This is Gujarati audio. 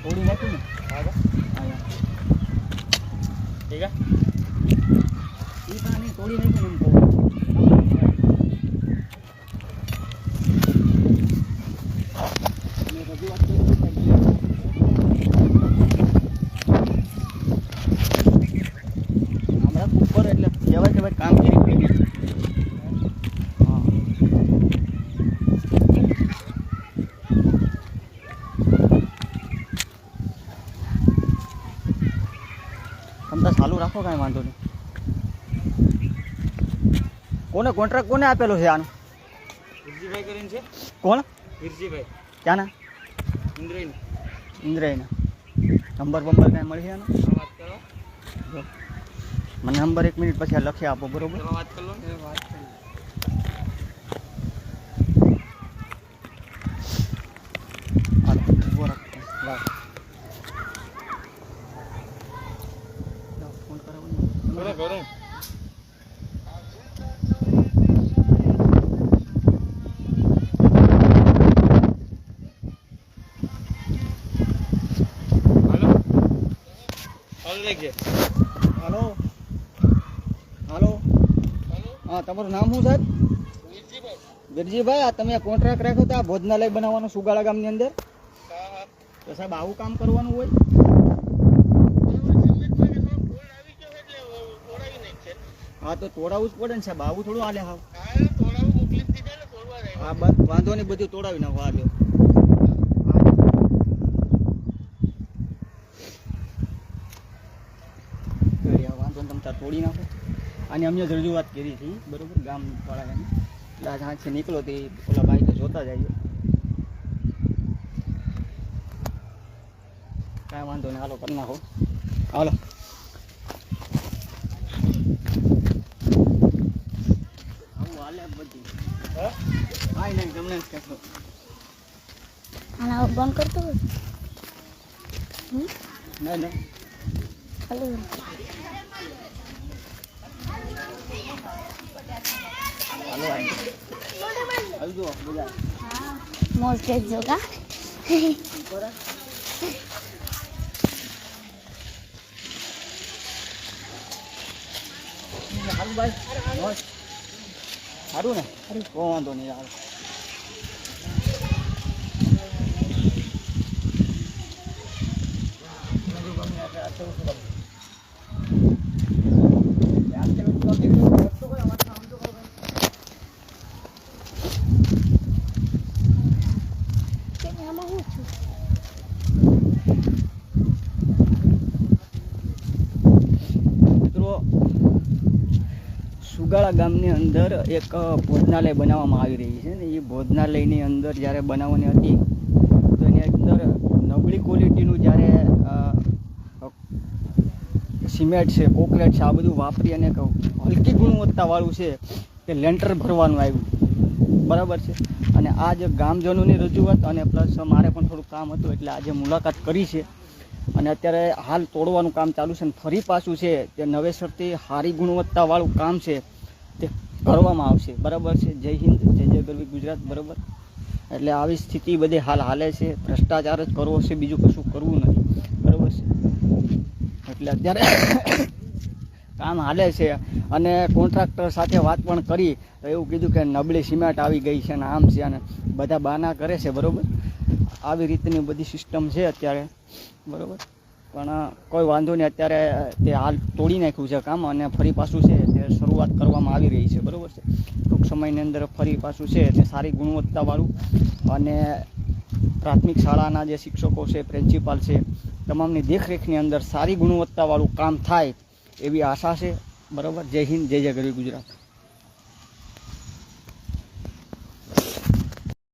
થોડી નાખી ને ठीक है એ પાણી થોડી નાખી ને એમ કહું રજૂઆત કરી હમણાં ઉપર એટલે કહેવાય કે ભાઈ કામગીરી કરી હા તમે ચાલુ રાખો કાંઈ વાંધો નહીં કોને કોન્ટ્રાક્ટ કોને આપેલો છે આનો હિરજીભાઈ કરીને છે કોણ હિરજીભાઈ ક્યાંના ઇન્દ્રઈન ઇન્દ્રયના નંબર બંબર કાંઈ મળી આનો વાત કરો મને નંબર 1 મિનિટ પછી આ લખી આપો બરોબર તમે વાત કરો ને વાત કરી હાલો ઉભો રાખો લાવ ફોન કરાવો ને કરો કરો હાલો હાલો દેખજે હાલો હાલો હા તમારું નામ શું સાહેબ વીરજીભાઈ આ તમે કોન્ટ્રાક્ટ રાખ્યો તો આ ભોજનાલય બનાવવાનો સુગાળા ગામની અંદર તો સાહેબ આવું કામ કરવાનું હોય હા તો તોડાવવું જ પડે ને સાહેબ આવું થોડું હાલે હાવ હા બસ વાંધો નહીં બધું તોડાવી નાખો આ લ્યો વાંધો નહીં તમે તાર તોડી નાખો આની અમે જ રજૂઆત કરી હતી બરોબર ગામ વાળાને એટલે આ હાથથી નીકળો તે ઓલા ભાઈ તો જોતા જઈએ કાંઈ વાંધો નહીં હાલો કરી નાખો હાલો આવું હાલે બધું હા નહીં તમને જ કહેશો આના બંધ કરતો ના ના ચાલુ હાલો આવજો બધા મોજ દેજો કા સારું ભાઈ મોજ સારું ને કોઈ વાંધો નહીં યાર આમાં હું છું મિત્રો સુગાળા ગામની અંદર એક ભોજનાલય બનાવવામાં આવી રહી છે ને એ ભોજનાલયની અંદર જ્યારે બનાવવાની હતી તો એની અંદર નબળી ક્વોલિટીનું જ્યારે સિમેન્ટ છે કોકરેટ છે આ બધું વાપરી અને હલકી ગુણવત્તાવાળું છે કે લેન્ટર ભરવાનું આવ્યું બરાબર છે અને આ જે ગામજનોની રજૂઆત અને પ્લસ મારે પણ થોડું કામ હતું એટલે આજે મુલાકાત કરી છે અને અત્યારે હાલ તોડવાનું કામ ચાલુ છે અને ફરી પાછું છે તે નવેસરથી સારી ગુણવત્તાવાળું કામ છે તે કરવામાં આવશે બરાબર છે જય હિન્દ જય જય ગરવી ગુજરાત બરાબર એટલે આવી સ્થિતિ બધી હાલે છે ભ્રષ્ટાચાર જ કરવો છે બીજું કશું કરવું નથી બરાબર છે એટલે અત્યારે કામ હાલે છે અને કોન્ટ્રાક્ટર સાથે વાત પણ કરી તો એવું કીધું કે નબળી સિમેન્ટ આવી ગઈ છે અને આમ છે અને બધા બહાના કરે છે બરાબર આવી રીતની બધી સિસ્ટમ છે અત્યારે બરાબર પણ કોઈ વાંધો નહીં અત્યારે તે હાલ તોડી નાખ્યું છે કામ અને ફરી પાછું છે તે શરૂઆત કરવામાં આવી રહી છે બરાબર છે ટૂંક સમયની અંદર ફરી પાછું છે તે સારી ગુણવત્તાવાળું અને પ્રાથમિક શાળાના જે શિક્ષકો છે પ્રિન્સિપાલ છે તમામની દેખરેખની અંદર સારી ગુણવત્તાવાળું કામ થાય એવી આશા છે બરાબર જય હિન્દ જય જય ગરવી ગુજરાત